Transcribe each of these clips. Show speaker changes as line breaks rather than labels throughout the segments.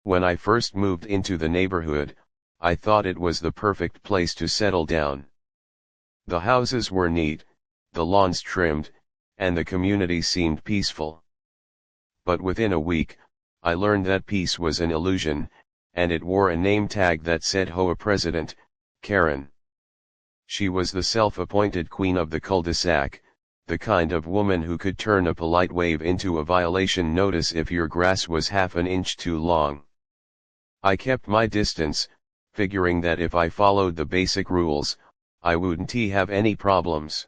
When I first moved into the neighborhood, I thought it was the perfect place to settle down. The houses were neat, the lawns trimmed, and the community seemed peaceful. But within a week, I learned that peace was an illusion, and it wore a name tag that said HOA President, Karen. She was the self-appointed queen of the cul-de-sac, the kind of woman who could turn a polite wave into a violation notice if your grass was half an inch too long. I kept my distance, figuring that if I followed the basic rules, I wouldn't have any problems.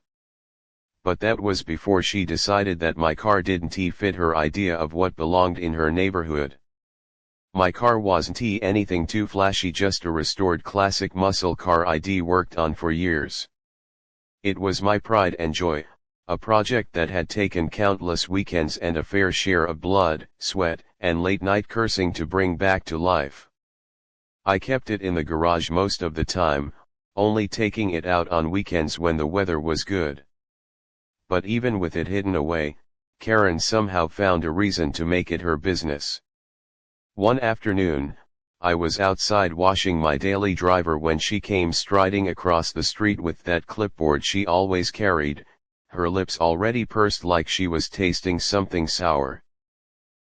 But that was before she decided that my car didn't fit her idea of what belonged in her neighborhood. My car wasn't anything too flashy, just a restored classic muscle car I'd worked on for years. It was my pride and joy, a project that had taken countless weekends and a fair share of blood, sweat, and late-night cursing to bring back to life. I kept it in the garage most of the time, only taking it out on weekends when the weather was good. But even with it hidden away, Karen somehow found a reason to make it her business. One afternoon, I was outside washing my daily driver when she came striding across the street with that clipboard she always carried, her lips already pursed like she was tasting something sour.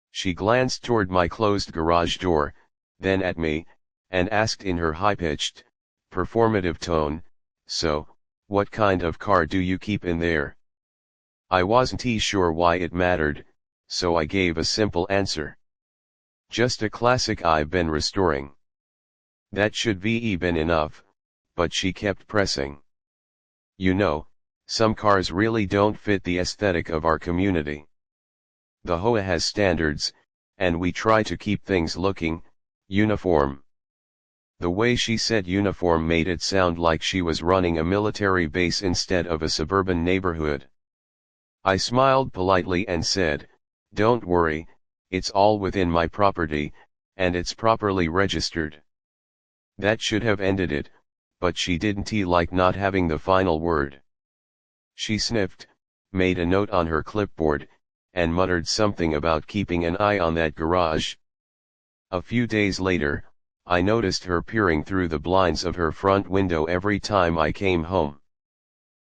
She glanced toward my closed garage door, then at me, and asked in her high-pitched, performative tone, "So, what kind of car do you keep in there?" I wasn't sure why it mattered, so I gave a simple answer. "Just a classic I've been restoring." That should be been enough, but she kept pressing. "You know, some cars really don't fit the aesthetic of our community. The HOA has standards, and we try to keep things looking uniform." The way she said uniform made it sound like she was running a military base instead of a suburban neighborhood. I smiled politely and said, "Don't worry, it's all within my property, and it's properly registered." That should have ended it, but she didn't like not having the final word. She sniffed, made a note on her clipboard, and muttered something about keeping an eye on that garage. A few days later, I noticed her peering through the blinds of her front window every time I came home.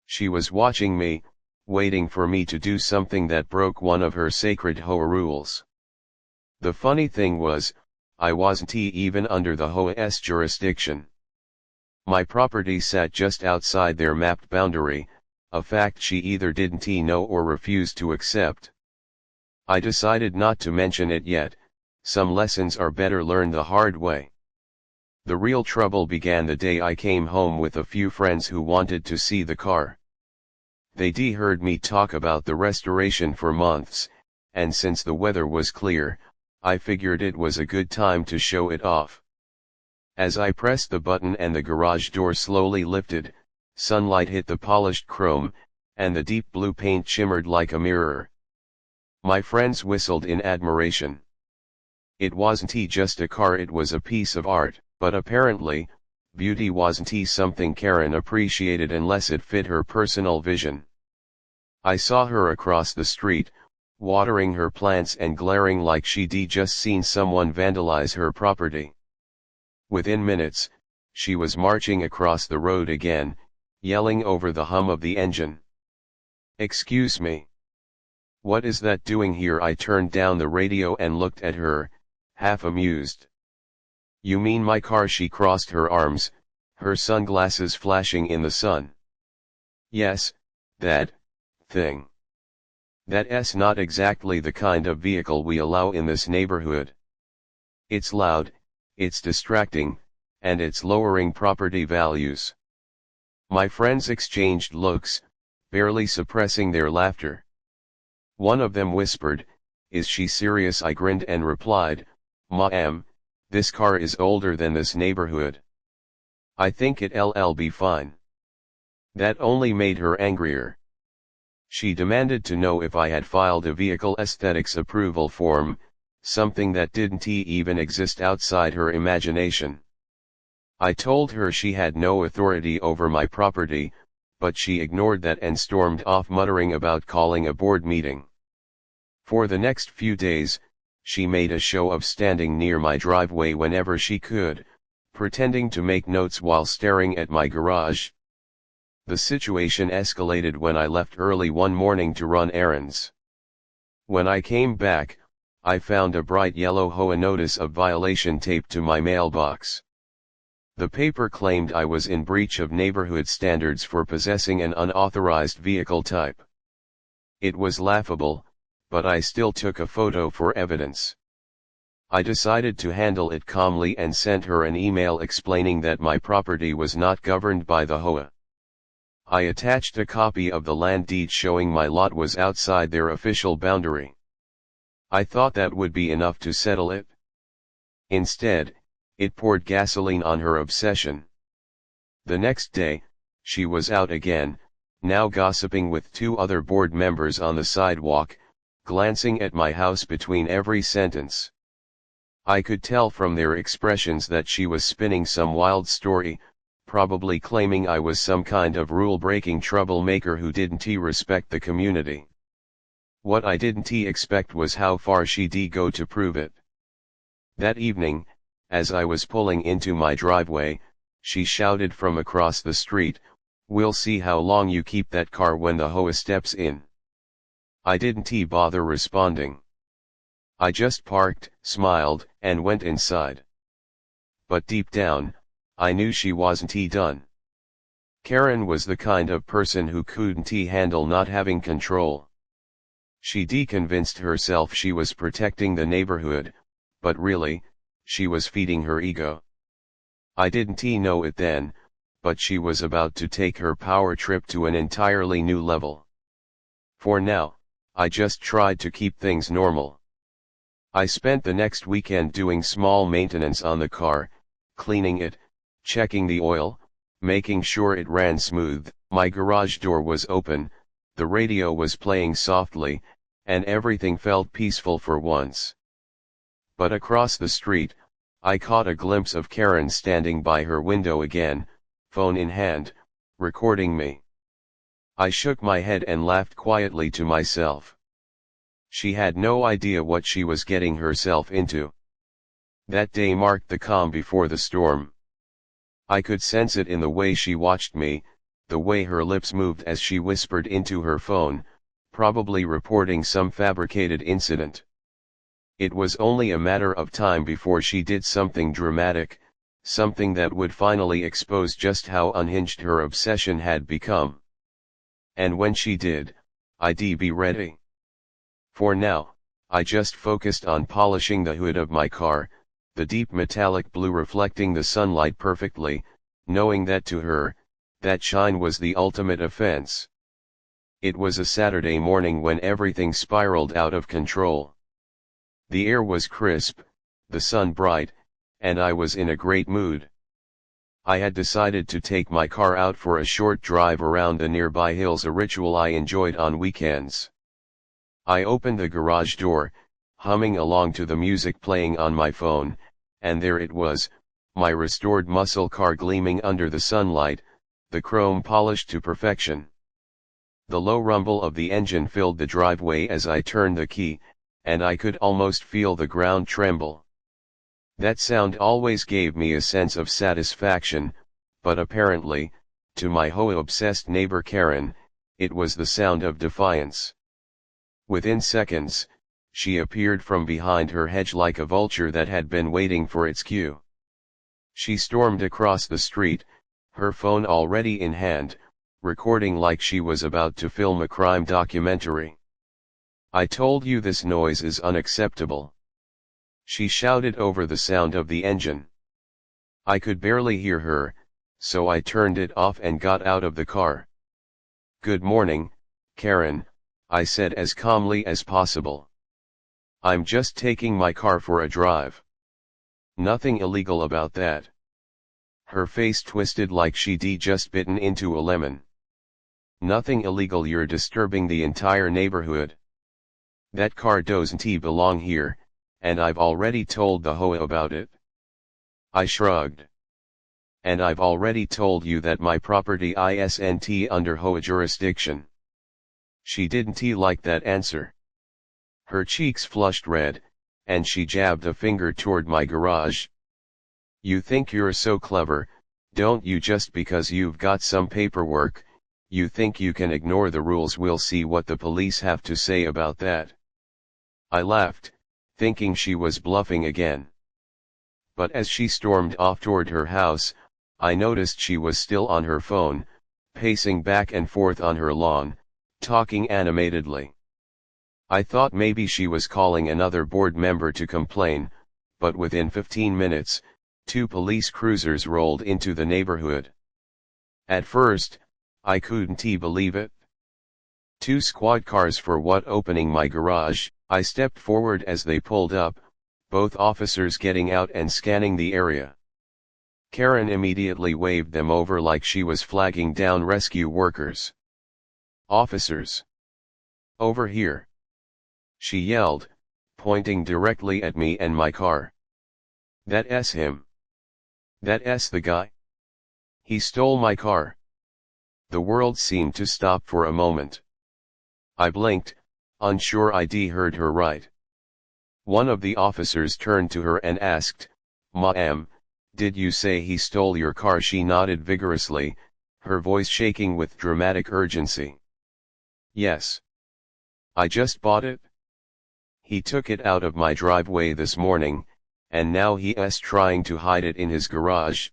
She was watching me, waiting for me to do something that broke one of her sacred HOA rules. The funny thing was, I wasn't even under the HOA's jurisdiction. My property sat just outside their mapped boundary, a fact she either didn't know or refused to accept. I decided not to mention it yet. Some lessons are better learned the hard way. The real trouble began the day I came home with a few friends who wanted to see the car. They'd heard me talk about the restoration for months, and since the weather was clear, I figured it was a good time to show it off. As I pressed the button and the garage door slowly lifted, sunlight hit the polished chrome, and the deep blue paint shimmered like a mirror. My friends whistled in admiration. It wasn't just a car, it was a piece of art, but apparently, beauty wasn't something Karen appreciated unless it fit her personal vision. I saw her across the street, watering her plants and glaring like she'd just seen someone vandalize her property. Within minutes, she was marching across the road again, yelling over the hum of the engine. "Excuse me. What is that doing here?" I turned down the radio and looked at her, half amused. "You mean my car?" She crossed her arms, her sunglasses flashing in the sun. "Yes, that thing. That's not exactly the kind of vehicle we allow in this neighborhood. It's loud, it's distracting, and it's lowering property values." My friends exchanged looks, barely suppressing their laughter. One of them whispered, "Is she serious?" I grinned and replied, "Ma'am, this car is older than this neighborhood. I think it'll be fine." That only made her angrier. She demanded to know if I had filed a vehicle aesthetics approval form, something that didn't even exist outside her imagination. I told her she had no authority over my property, but she ignored that and stormed off muttering about calling a board meeting. For the next few days, she made a show of standing near my driveway whenever she could, pretending to make notes while staring at my garage. The situation escalated when I left early one morning to run errands. When I came back, I found a bright yellow HOA notice of violation taped to my mailbox. The paper claimed I was in breach of neighborhood standards for possessing an unauthorized vehicle type. It was laughable, but I still took a photo for evidence. I decided to handle it calmly and sent her an email explaining that my property was not governed by the HOA. I attached a copy of the land deed showing my lot was outside their official boundary. I thought that would be enough to settle it. Instead, it poured gasoline on her obsession. The next day, she was out again, now gossiping with two other board members on the sidewalk, glancing at my house between every sentence. I could tell from their expressions that she was spinning some wild story, probably claiming I was some kind of rule-breaking troublemaker who didn't respect the community. What I didn't expect was how far she'd go to prove it. That evening, as I was pulling into my driveway, she shouted from across the street, "We'll see how long you keep that car when the HOA steps in." I didn't bother responding. I just parked, smiled, and went inside. But deep down, I knew she wasn't done. Karen was the kind of person who couldn't handle not having control. She convinced herself she was protecting the neighborhood, but really, she was feeding her ego. I didn't know it then, but she was about to take her power trip to an entirely new level. For now, I just tried to keep things normal. I spent the next weekend doing small maintenance on the car, cleaning it, checking the oil, making sure it ran smooth. My garage door was open, the radio was playing softly, and everything felt peaceful for once. But across the street, I caught a glimpse of Karen standing by her window again, phone in hand, recording me. I shook my head and laughed quietly to myself. She had no idea what she was getting herself into. That day marked the calm before the storm. I could sense it in the way she watched me, the way her lips moved as she whispered into her phone, probably reporting some fabricated incident. It was only a matter of time before she did something dramatic, something that would finally expose just how unhinged her obsession had become. And when she did, I'd be ready. For now, I just focused on polishing the hood of my car, the deep metallic blue reflecting the sunlight perfectly, knowing that to her, that shine was the ultimate offense. It was a Saturday morning when everything spiraled out of control. The air was crisp, the sun bright, and I was in a great mood. I had decided to take my car out for a short drive around the nearby hills, a ritual I enjoyed on weekends. I opened the garage door, humming along to the music playing on my phone, and there it was, my restored muscle car gleaming under the sunlight, the chrome polished to perfection. The low rumble of the engine filled the driveway as I turned the key, and I could almost feel the ground tremble. That sound always gave me a sense of satisfaction, but apparently, to my HOA-obsessed neighbor Karen, it was the sound of defiance. Within seconds, she appeared from behind her hedge like a vulture that had been waiting for its cue. She stormed across the street, her phone already in hand, recording like she was about to film a crime documentary. "I told you this noise is unacceptable," she shouted over the sound of the engine. I could barely hear her, so I turned it off and got out of the car. "Good morning, Karen," I said as calmly as possible. "I'm just taking my car for a drive. Nothing illegal about that." Her face twisted like she'd just bitten into a lemon. "Nothing illegal, you're disturbing the entire neighborhood. That car doesn't belong here, and I've already told the HOA about it." I shrugged. "And I've already told you that my property isn't under HOA jurisdiction." She didn't like that answer. Her cheeks flushed red, and she jabbed a finger toward my garage. You think you're so clever, don't you? Just because you've got some paperwork, you think you can ignore the rules? We'll see what the police have to say about that. I laughed, thinking she was bluffing again. But as she stormed off toward her house, I noticed she was still on her phone, pacing back and forth on her lawn, talking animatedly. I thought maybe she was calling another board member to complain, but within 15 minutes, 2 police cruisers rolled into the neighborhood. At first, I couldn't believe it. 2 squad cars for what? Opening my garage, I stepped forward as they pulled up, both officers getting out and scanning the area. Karen immediately waved them over like she was flagging down rescue workers. "Officers! Over here!" she yelled, pointing directly at me and my car. "That's him. That's the guy. He stole my car." The world seemed to stop for a moment. I blinked, unsure I'd heard her right. One of the officers turned to her and asked, "Ma'am, did you say he stole your car?" She nodded vigorously, her voice shaking with dramatic urgency. "Yes. I just bought it. He took it out of my driveway this morning, and now he's trying to hide it in his garage."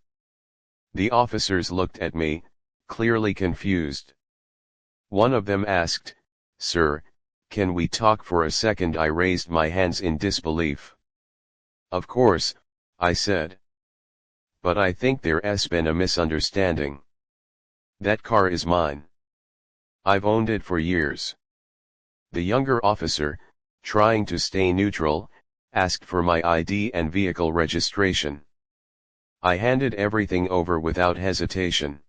The officers looked at me, clearly confused. One of them asked, "Sir, can we talk for a second?" I raised my hands in disbelief. "Of course," I said. "But I think there's been a misunderstanding. That car is mine. I've owned it for years." The younger officer, trying to stay neutral, asked for my ID and vehicle registration. I handed everything over without hesitation.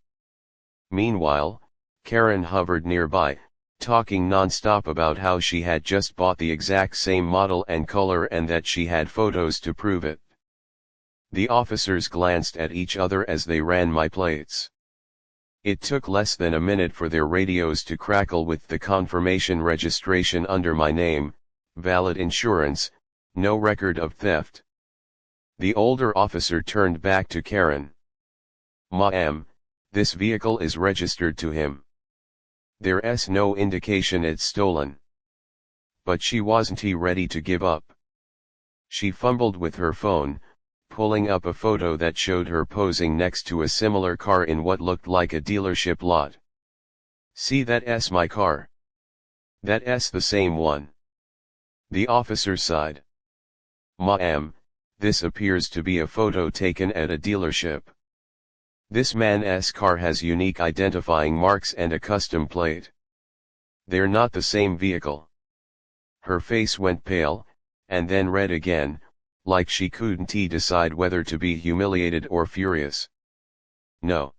Meanwhile, Karen hovered nearby, talking non-stop about how she had just bought the exact same model and color and that she had photos to prove it. The officers glanced at each other as they ran my plates. It took less than a minute for their radios to crackle with the confirmation registration under my name, valid insurance, no record of theft. The older officer turned back to Karen. "Ma'am, this vehicle is registered to him. There's no indication it's stolen." But she wasn't ready to give up. She fumbled with her phone, pulling up a photo that showed her posing next to a similar car in what looked like a dealership lot. "See, that's my car. That's the same one." The officer sighed. "Ma'am, this appears to be a photo taken at a dealership. This man's car has unique identifying marks and a custom plate. They're not the same vehicle." Her face went pale, and then red again, like she couldn't decide whether to be humiliated or furious. "No.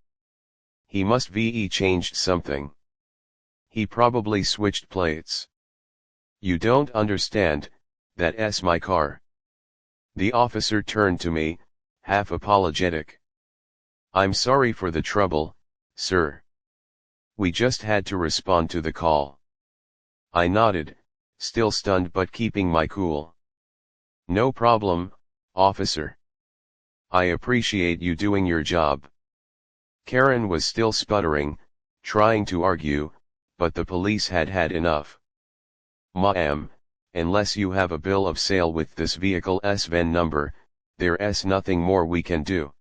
He must have changed something. He probably switched plates. You don't understand, that's my car." The officer turned to me, half apologetic. "I'm sorry for the trouble, sir. We just had to respond to the call." I nodded, still stunned but keeping my cool. "No problem, officer. I appreciate you doing your job." Karen was still sputtering, trying to argue, but the police had had enough. "Ma'am, unless you have a bill of sale with this vehicle's VIN number, there's nothing more we can do."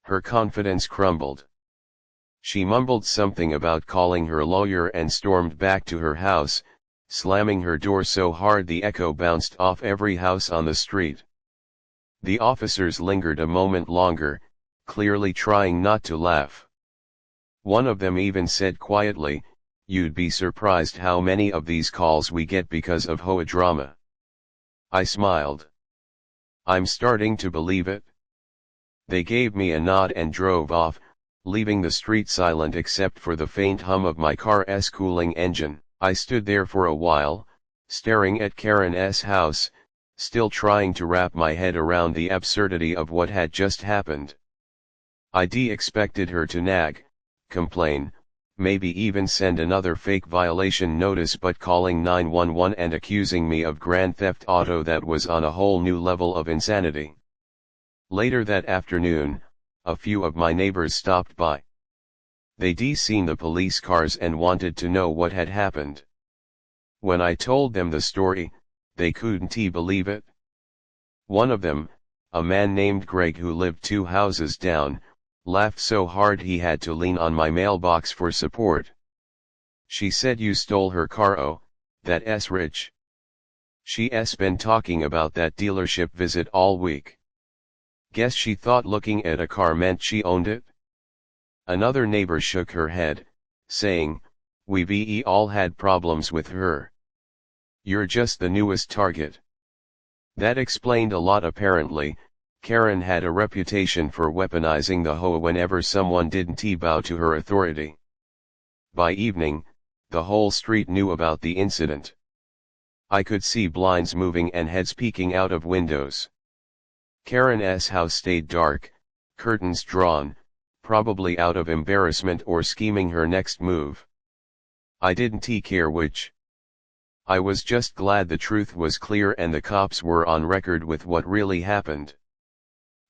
Her confidence crumbled. She mumbled something about calling her lawyer and stormed back to her house, slamming her door so hard the echo bounced off every house on the street. The officers lingered a moment longer, clearly trying not to laugh. One of them even said quietly, "You'd be surprised how many of these calls we get because of HOA drama." I smiled. I'm starting to believe it. They gave me a nod and drove off, leaving the street silent except for the faint hum of my car's cooling engine. I stood there for a while, staring at Karen's house, still trying to wrap my head around the absurdity of what had just happened. I'd expected her to nag, complain, maybe even send another fake violation notice, but calling 911 and accusing me of grand theft auto, that was on a whole new level of insanity. Later that afternoon, a few of my neighbors stopped by. They'd seen the police cars and wanted to know what had happened. When I told them the story, they couldn't believe it. One of them, a man named Greg who lived 2 houses down, laughed so hard he had to lean on my mailbox for support. She said, "You stole her car, oh, that's rich." She's been talking about that dealership visit all week. Guess she thought looking at a car meant she owned it? Another neighbor shook her head, saying, "We've all had problems with her. You're just the newest target." That explained a lot apparently. Karen had a reputation for weaponizing the HOA whenever someone didn't bow to her authority. By evening, the whole street knew about the incident. I could see blinds moving and heads peeking out of windows. Karen's house stayed dark, curtains drawn, probably out of embarrassment or scheming her next move. I didn't care which. I was just glad the truth was clear and the cops were on record with what really happened.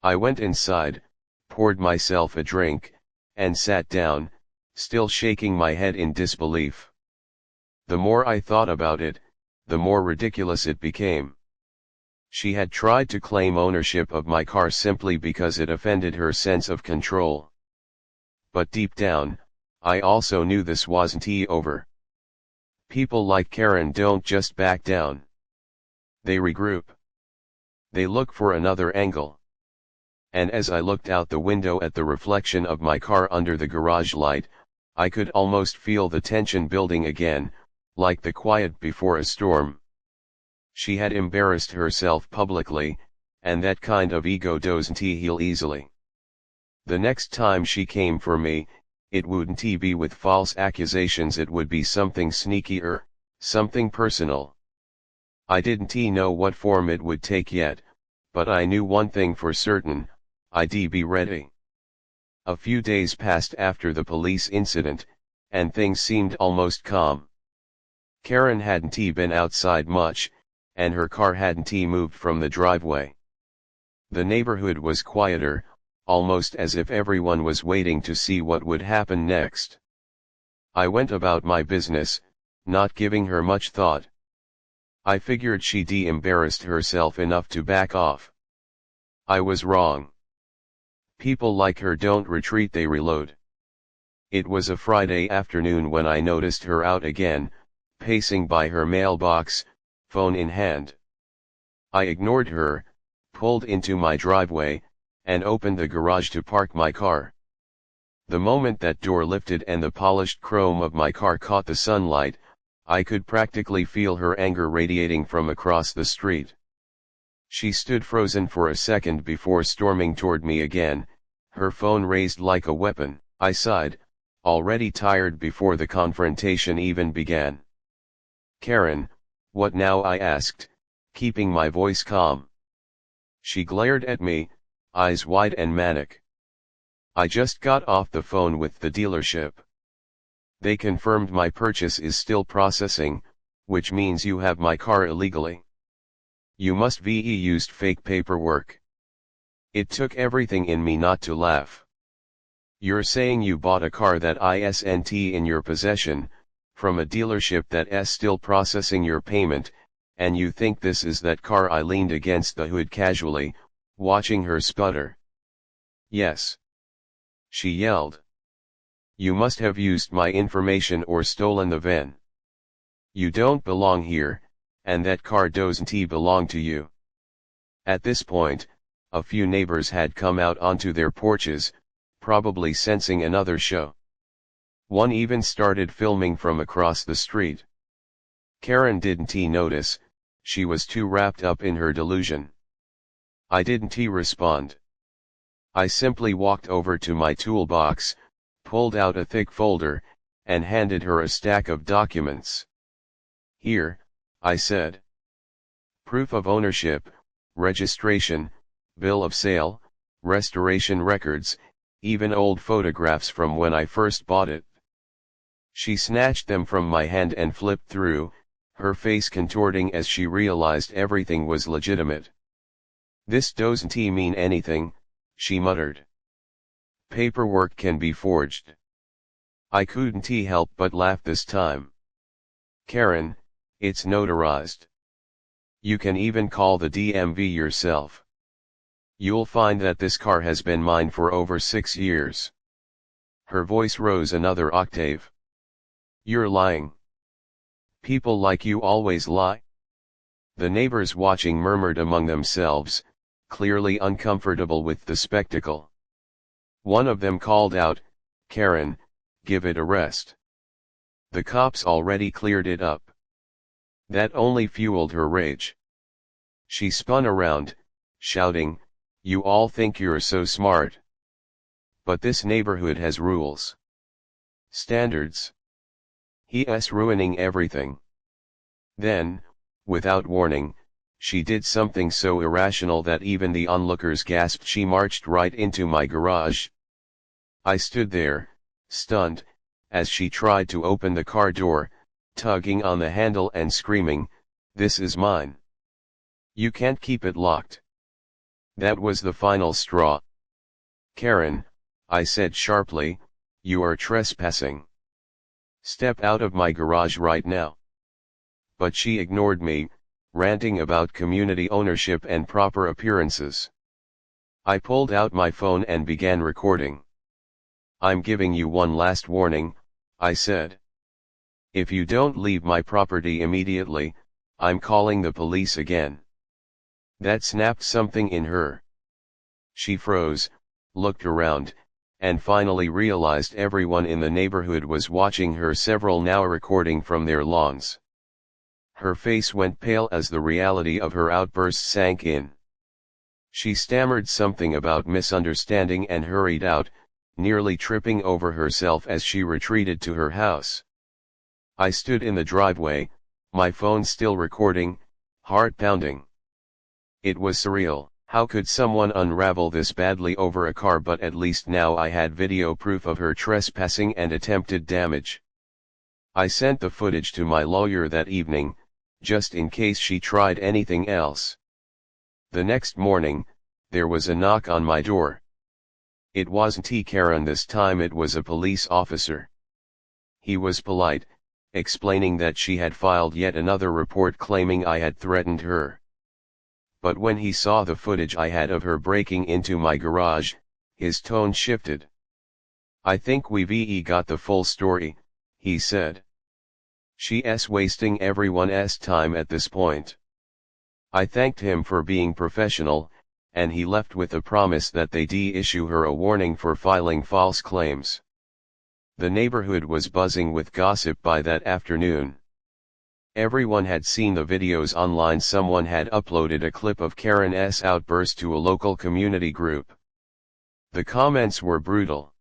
I went inside, poured myself a drink, and sat down, still shaking my head in disbelief. The more I thought about it, the more ridiculous it became. She had tried to claim ownership of my car simply because it offended her sense of control. But deep down, I also knew this wasn't over. People like Karen don't just back down. They regroup. They look for another angle. And as I looked out the window at the reflection of my car under the garage light, I could almost feel the tension building again, like the quiet before a storm. She had embarrassed herself publicly, and that kind of ego doesn't heal easily. The next time she came for me, it wouldn't be with false accusations, it would be something sneakier, something personal. I didn't know what form it would take yet, but I knew one thing for certain: I'd be ready. A few days passed after the police incident, and things seemed almost calm. Karen hadn't been outside much, and her car hadn't moved from the driveway. The neighborhood was quieter, almost as if everyone was waiting to see what would happen next. I went about my business, not giving her much thought. I figured she'd embarrassed herself enough to back off. I was wrong. People like her don't retreat, they reload. It was a Friday afternoon when I noticed her out again, pacing by her mailbox, phone in hand. I ignored her, pulled into my driveway, and opened the garage to park my car. The moment that door lifted and the polished chrome of my car caught the sunlight, I could practically feel her anger radiating from across the street. She stood frozen for a second before storming toward me again, her phone raised like a weapon. I sighed, already tired before the confrontation even began. "Karen, what now?" I asked, keeping my voice calm. She glared at me, eyes wide and manic. "I just got off the phone with the dealership. They confirmed my purchase is still processing, which means you have my car illegally. You must have used fake paperwork." It took everything in me not to laugh. "You're saying you bought a car that isn't in your possession, from a dealership that's still processing your payment, and you think this is that car?" I leaned against the hood casually, watching her sputter. "Yes," she yelled. "You must have used my information or stolen the VIN. You don't belong here, and that car doesn't belong to you." At this point, a few neighbors had come out onto their porches, probably sensing another show. One even started filming from across the street. Karen didn't notice, she was too wrapped up in her delusion. I didn't respond. I simply walked over to my toolbox, pulled out a thick folder, and handed her a stack of documents. "Here," I said. "Proof of ownership, registration, bill of sale, restoration records, even old photographs from when I first bought it." She snatched them from my hand and flipped through, her face contorting as she realized everything was legitimate. "This doesn't mean anything," she muttered. "Paperwork can be forged." I couldn't help but laugh this time. "Karen, it's notarized. You can even call the DMV yourself. You'll find that this car has been mine for over 6 years." Her voice rose another octave. "You're lying. People like you always lie." The neighbors watching murmured among themselves, clearly uncomfortable with the spectacle. One of them called out, "Karen, give it a rest. The cops already cleared it up." That only fueled her rage. She spun around, shouting, "You all think you're so smart. But this neighborhood has rules. Standards. He's ruining everything." Then, without warning, she did something so irrational that even the onlookers gasped. She marched right into my garage. I stood there, stunned, as she tried to open the car door, tugging on the handle and screaming, "This is mine. You can't keep it locked." That was the final straw. "Karen," I said sharply, "you are trespassing. Step out of my garage right now." But she ignored me, ranting about community ownership and proper appearances. I pulled out my phone and began recording. "I'm giving you one last warning," I said. "If you don't leave my property immediately, I'm calling the police again." That snapped something in her. She froze, looked around, and finally realized everyone in the neighborhood was watching her, several now recording from their lawns. Her face went pale as the reality of her outburst sank in. She stammered something about misunderstanding and hurried out, nearly tripping over herself as she retreated to her house. I stood in the driveway, my phone still recording, heart pounding. It was surreal. How could someone unravel this badly over a car? But at least now I had video proof of her trespassing and attempted damage. I sent the footage to my lawyer that evening, just in case she tried anything else. The next morning, there was a knock on my door. It wasn't Karen this time, it was a police officer. He was polite, explaining that she had filed yet another report claiming I had threatened her. But when he saw the footage I had of her breaking into my garage, his tone shifted. "I think we've got the full story," he said. "She's wasting everyone's time at this point." I thanked him for being professional, and he left with a promise that they'd issue her a warning for filing false claims. The neighborhood was buzzing with gossip by that afternoon. Everyone had seen the videos online. Someone had uploaded a clip of Karen's outburst to a local community group. The comments were brutal.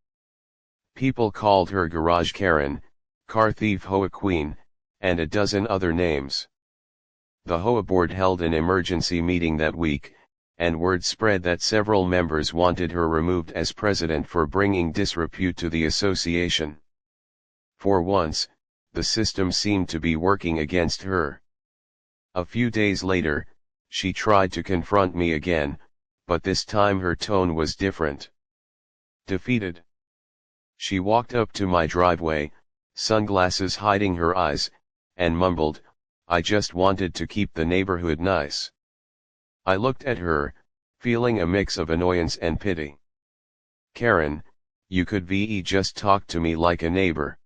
People called her Garage Karen, Car Thief HOA Queen, and a dozen other names. The HOA board held an emergency meeting that week, and word spread that several members wanted her removed as president for bringing disrepute to the association. For once, the system seemed to be working against her. A few days later, she tried to confront me again, but this time her tone was different. Defeated. She walked up to my driveway, sunglasses hiding her eyes, and mumbled, "I just wanted to keep the neighborhood nice." I looked at her, feeling a mix of annoyance and pity. "Karen, you could just talk to me like a neighbor.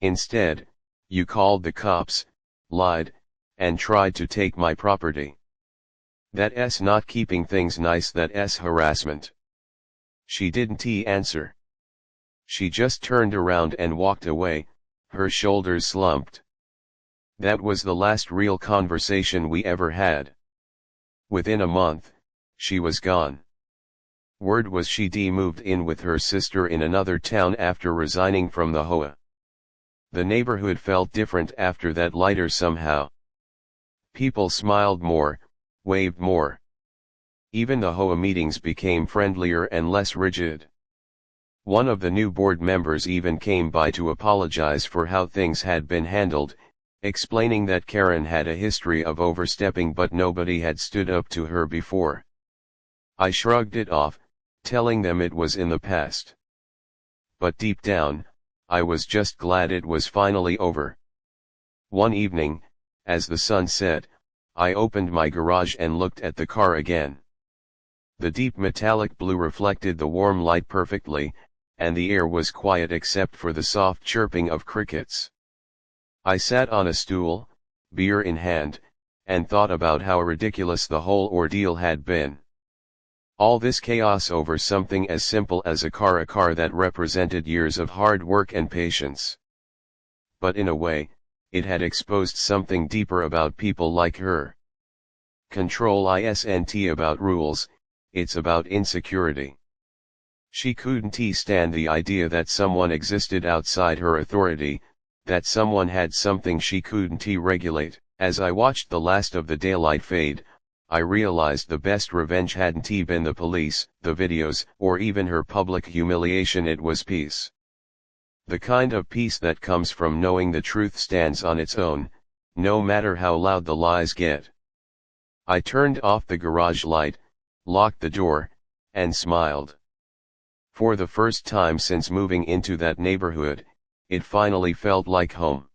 Instead, you called the cops, lied, and tried to take my property. That's not keeping things nice, that's harassment." She didn't answer. She just turned around and walked away, her shoulders slumped. That was the last real conversation we ever had. Within a month, she was gone. Word was she'd moved in with her sister in another town after resigning from the HOA. The neighborhood felt different after that, lighter somehow. People smiled more, waved more. Even the HOA meetings became friendlier and less rigid. One of the new board members even came by to apologize for how things had been handled, explaining that Karen had a history of overstepping but nobody had stood up to her before. I shrugged it off, telling them it was in the past. But deep down, I was just glad it was finally over. One evening, as the sun set, I opened my garage and looked at the car again. The deep metallic blue reflected the warm light perfectly, and the air was quiet except for the soft chirping of crickets. I sat on a stool, beer in hand, and thought about how ridiculous the whole ordeal had been. All this chaos over something as simple as a car that represented years of hard work and patience. But in a way, it had exposed something deeper about people like her. Control isn't about rules, it's about insecurity. She couldn't stand the idea that someone existed outside her authority, that someone had something she couldn't regulate. As I watched the last of the daylight fade, I realized the best revenge hadn't been the police, the videos, or even her public humiliation. It was peace. The kind of peace that comes from knowing the truth stands on its own, no matter how loud the lies get. I turned off the garage light, locked the door, and smiled. For the first time since moving into that neighborhood, it finally felt like home.